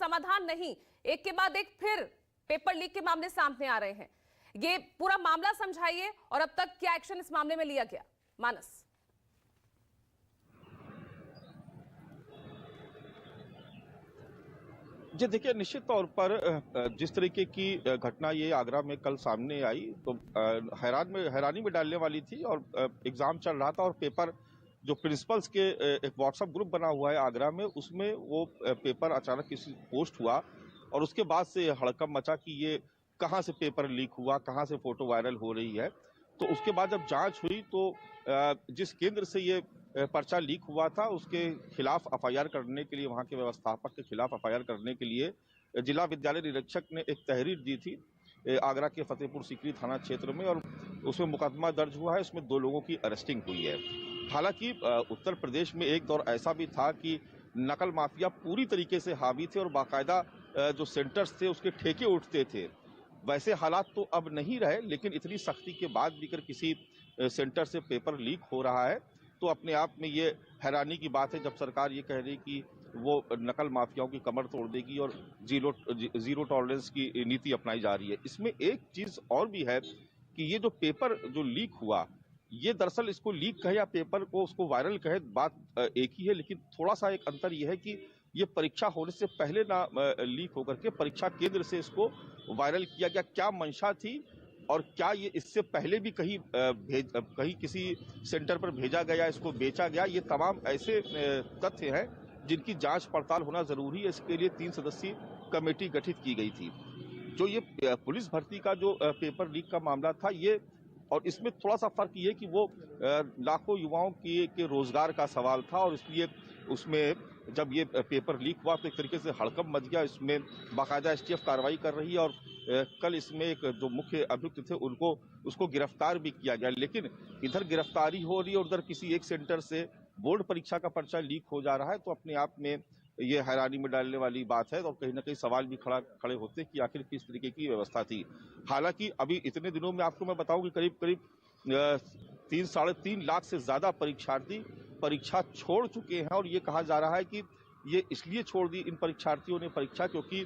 समाधान नहीं, एक के बाद एक फिर पेपर लीक के मामले सामने आ रहे हैं। ये पूरा मामला समझाइए और अब तक क्या एक्शन इस मामले में लिया गया। मानस। जी देखिए, निश्चित तौर पर जिस तरीके की घटना ये आगरा में कल सामने आई तो हैरानी में डालने वाली थी। और एग्जाम चल रहा था और पेपर जो प्रिंसिपल्स के एक व्हाट्सएप ग्रुप बना हुआ है आगरा में, उसमें वो पेपर अचानक किसी पोस्ट हुआ और उसके बाद से हड़कंप मचा कि ये कहाँ से पेपर लीक हुआ, कहाँ से फोटो वायरल हो रही है। तो उसके बाद जब जांच हुई तो जिस केंद्र से ये पर्चा लीक हुआ था उसके खिलाफ एफआईआर करने के लिए, वहां के व्यवस्थापक के खिलाफ एफआईआर करने के लिए जिला विद्यालय निरीक्षक ने एक तहरीर दी थी आगरा के फतेहपुर सीकरी थाना क्षेत्र में, और उसमें मुकदमा दर्ज हुआ है। उसमें 2 लोगों की अरेस्टिंग हुई है। हालांकि उत्तर प्रदेश में एक दौर ऐसा भी था कि नकल माफिया पूरी तरीके से हावी थे और बाकायदा जो सेंटर्स थे उसके ठेके उठते थे। वैसे हालात तो अब नहीं रहे, लेकिन इतनी सख्ती के बाद भी अगर किसी सेंटर से पेपर लीक हो रहा है तो अपने आप में ये हैरानी की बात है, जब सरकार ये कह रही कि वो नकल माफियाओं की कमर तोड़ देगी और जीरो टॉलरेंस की नीति अपनाई जा रही है। इसमें एक चीज और भी है कि ये जो पेपर जो लीक हुआ, ये दरअसल इसको लीक कहे या पेपर को उसको वायरल कहे, बात एक ही है। लेकिन थोड़ा सा एक अंतर यह है कि ये परीक्षा होने से पहले ना लीक होकर के परीक्षा केंद्र से इसको वायरल किया गया। क्या मंशा थी और क्या ये इससे पहले भी कहीं किसी सेंटर पर भेजा गया, इसको बेचा गया, ये तमाम ऐसे तथ्य हैं जिनकी जांच पड़ताल होना जरूरी है। इसके लिए 3 सदस्यीय कमेटी गठित की गई थी। जो ये पुलिस भर्ती का जो पेपर लीक का मामला था, ये और इसमें थोड़ा सा फर्क ये कि वो लाखों युवाओं के रोजगार का सवाल था और इसलिए उसमें जब ये पेपर लीक हुआ तो एक तरीके से हड़कंप मच गया। इसमें बाकायदा एसटीएफ कार्रवाई कर रही है और कल इसमें एक जो मुख्य अभियुक्त थे उसको गिरफ्तार भी किया गया। लेकिन इधर गिरफ्तारी हो रही है और उधर किसी एक सेंटर से बोर्ड परीक्षा का पर्चा लीक हो जा रहा है, तो अपने आप में ये हैरानी में डालने वाली बात है और कहीं ना कहीं सवाल भी खड़े होते कि आखिर किस तरीके की व्यवस्था थी। हालांकि अभी इतने दिनों में आपको मैं बताऊं कि करीब 3-3.5 लाख से ज्यादा परीक्षार्थी परीक्षा छोड़ चुके हैं। और ये कहा जा रहा है कि ये इसलिए छोड़ दी इन परीक्षार्थियों ने परीक्षा क्योंकि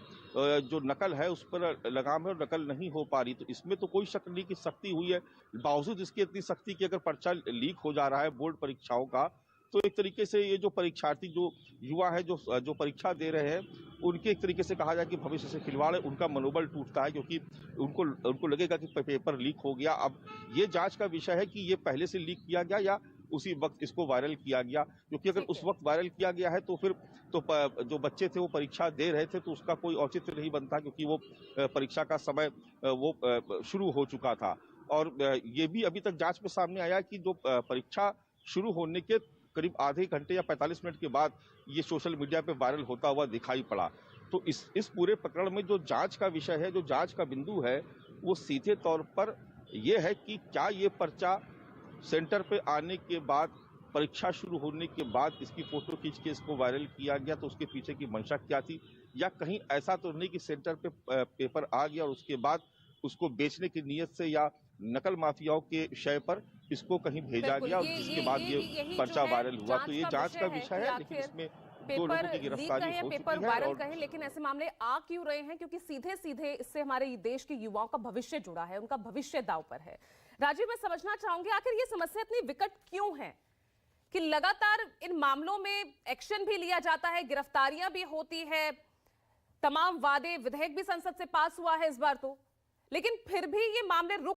जो नकल है उस पर लगाम है और नकल नहीं हो पा रही। तो इसमें तो कोई शक नहीं कि सख्ती हुई है। बावजूद इसकी इतनी सख्ती कि अगर पर्चा लीक हो जा रहा है बोर्ड परीक्षाओं का, तो एक तरीके से ये जो परीक्षार्थी जो युवा है जो परीक्षा दे रहे हैं, उनके एक तरीके से कहा जाए कि भविष्य से खिलवाड़ है, उनका मनोबल टूटता है क्योंकि उनको लगेगा कि पेपर लीक हो गया। अब ये जांच का विषय है कि ये पहले से लीक किया गया या उसी वक्त इसको वायरल किया गया, क्योंकि अगर उस वक्त वायरल किया गया है तो फिर जो बच्चे थे वो परीक्षा दे रहे थे तो उसका कोई औचित्य नहीं बनता, क्योंकि वो परीक्षा का समय वो शुरू हो चुका था। और ये भी अभी तक जांच में सामने आया कि जो परीक्षा शुरू होने के करीब आधे घंटे या 45 मिनट के बाद ये सोशल मीडिया पे वायरल होता हुआ दिखाई पड़ा। तो इस पूरे प्रकरण में जो जांच का विषय है, जो जांच का बिंदु है, वो सीधे तौर पर यह है कि क्या ये पर्चा सेंटर पे आने के बाद, परीक्षा शुरू होने के बाद इसकी फोटो खींच के इसको वायरल किया गया, तो उसके पीछे की मंशा क्या थी, या कहीं ऐसा तो नहीं कि सेंटर पे पेपर आ गया और उसके बाद उसको बेचने की नियत से या नकल माफियाओं के शय पर इसको कहीं भेजा गया और जिसके बाद ये पर्चा वायरल हुआ। तो ये जांच का विषय है, लेकिन इसमें 2 लोगों की गिरफ्तारी हो चुकी पेपर है। वायरल कहें, लेकिन ऐसे मामले आ क्यों रहे हैं? क्योंकि सीधे सीधे इससे हमारे देश के युवाओं का भविष्य जुड़ा है, उनका भविष्य दांव पर है। राजीव, मैं समझना चाहूंगी आखिर ये समस्या इतनी विकट क्यों है कि लगातार इन मामलों में एक्शन भी लिया जाता है, गिरफ्तारियां भी होती है, तमाम वादे, विधेयक भी संसद से पास हुआ है इस बार तो, लेकिन फिर भी ये मामले रुक